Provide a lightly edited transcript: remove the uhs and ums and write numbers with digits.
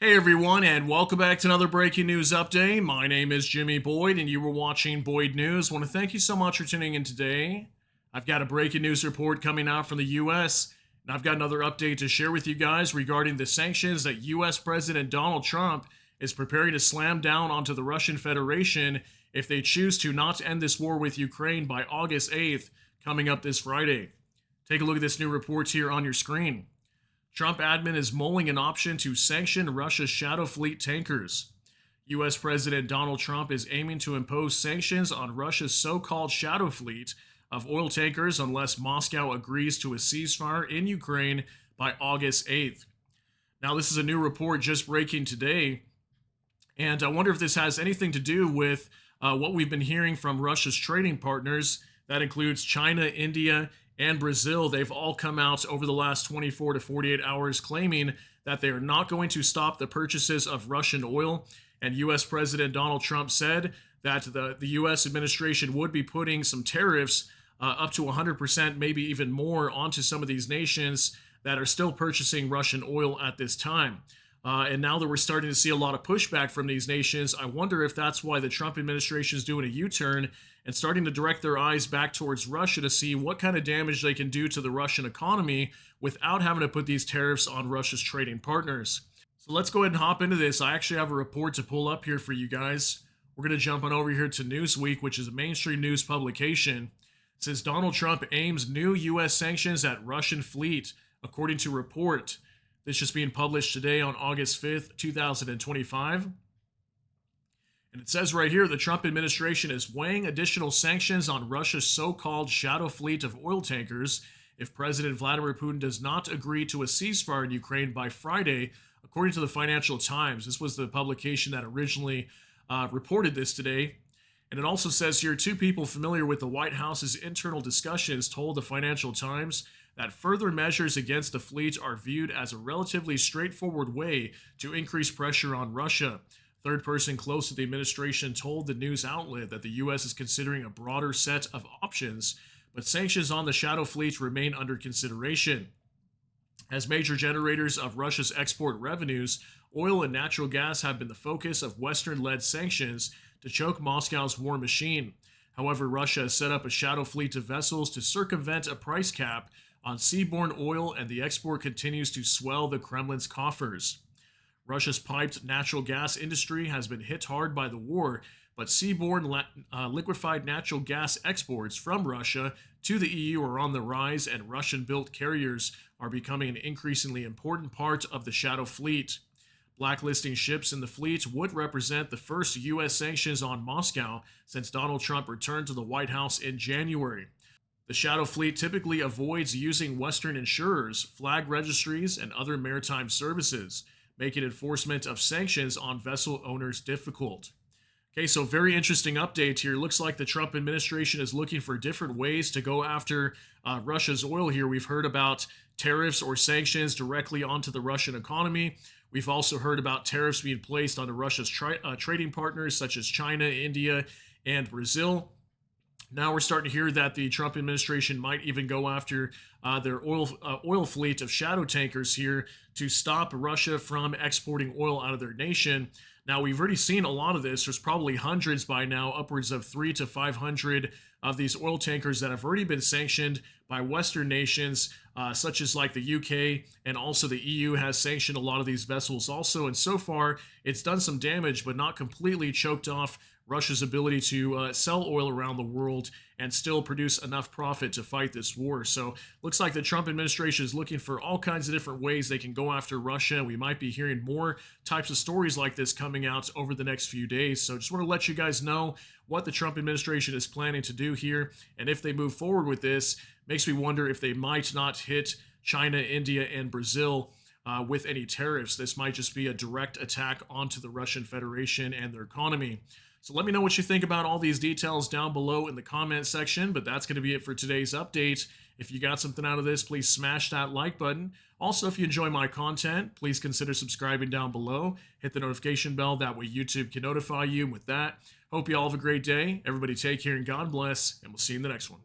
Hey everyone, and welcome back to another breaking news update. My name is Jimmy Boyd, and you were watching Boyd News. I want to thank you so much for tuning in today. I've got a breaking news report coming out from the U.S., and I've got another update to share with you guys regarding the sanctions that U.S. President Donald Trump is preparing to slam down onto the Russian Federation if they choose to not end this war with Ukraine by August 8th, coming up this Friday. Take a look at this new report here on your screen. Trump admin is mulling an option to sanction Russia's Shadow Fleet tankers. U.S. President Donald Trump is aiming to impose sanctions on Russia's so-called Shadow Fleet of oil tankers unless Moscow agrees to a ceasefire in Ukraine by August 8th. Now, this is a new report just breaking today, and I wonder if this has anything to do with what we've been hearing from Russia's trading partners. That includes China, India, and Brazil. They've all come out over the last 24 to 48 hours claiming that they are not going to stop the purchases of Russian oil. And U.S. President Donald Trump said that the U.S. administration would be putting some tariffs up to 100%, maybe even more, onto some of these nations that are still purchasing Russian oil at this time. And now that we're starting to see a lot of pushback from these nations, I wonder if that's why the Trump administration is doing a U-turn and starting to direct their eyes back towards Russia to see what kind of damage they can do to the Russian economy without having to put these tariffs on Russia's trading partners. So let's go ahead and hop into this. I actually have a report to pull up here for you guys. We're going to jump on over here to Newsweek, which is a mainstream news publication. It says Donald Trump aims new U.S. sanctions at Russian fleet, according to report. This just being published today on August 5th, 2025. And it says right here, the Trump administration is weighing additional sanctions on Russia's so-called shadow fleet of oil tankers if President Vladimir Putin does not agree to a ceasefire in Ukraine by Friday, according to the Financial Times. This was the publication that originally reported this today. And it also says here, two people familiar with the White House's internal discussions told the Financial Times that further measures against the fleet are viewed as a relatively straightforward way to increase pressure on Russia. Third person close to the administration told the news outlet that the U.S. is considering a broader set of options, but sanctions on the Shadow Fleet remain under consideration. As major generators of Russia's export revenues, oil and natural gas have been the focus of Western-led sanctions to choke Moscow's war machine. However, Russia has set up a shadow fleet of vessels to circumvent a price cap on seaborne oil, and the export continues to swell the Kremlin's coffers. Russia's piped natural gas industry has been hit hard by the war, but seaborne liquefied natural gas exports from Russia to the EU are on the rise, and Russian-built carriers are becoming an increasingly important part of the shadow fleet. Blacklisting ships in the fleet would represent the first U.S. sanctions on Moscow since Donald Trump returned to the White House in January. The Shadow Fleet typically avoids using Western insurers, flag registries, and other maritime services, making enforcement of sanctions on vessel owners difficult. Okay, so very interesting update here. Looks like the Trump administration is looking for different ways to go after Russia's oil here. We've heard about tariffs or sanctions directly onto the Russian economy. We've also heard about tariffs being placed onto Russia's trading partners such as China, India, and Brazil. Now we're starting to hear that the Trump administration might even go after their oil fleet of shadow tankers here to stop Russia from exporting oil out of their nation. Now, we've already seen a lot of this. There's probably hundreds by now, upwards of 300 to 500 of these oil tankers that have already been sanctioned by Western nations, such as like the UK, and also the EU has sanctioned a lot of these vessels also. And so far, it's done some damage, but not completely choked off Russia's ability to sell oil around the world and still produce enough profit to fight this war. So looks like the Trump administration is looking for all kinds of different ways they can go after Russia. We might be hearing more types of stories like this coming out over the next few days. So just want to let you guys know what the Trump administration is planning to do here. And if they move forward with this, makes me wonder if they might not hit China, India, and Brazil with any tariffs. This might just be a direct attack onto the Russian Federation and their economy. So let me know what you think about all these details down below in the comment section, but that's going to be it for today's update. If you got something out of this, please smash that like button. Also, if you enjoy my content, please consider subscribing down below. Hit the notification bell, that way YouTube can notify you. And with that, hope you all have a great day. Everybody take care and God bless, and we'll see you in the next one.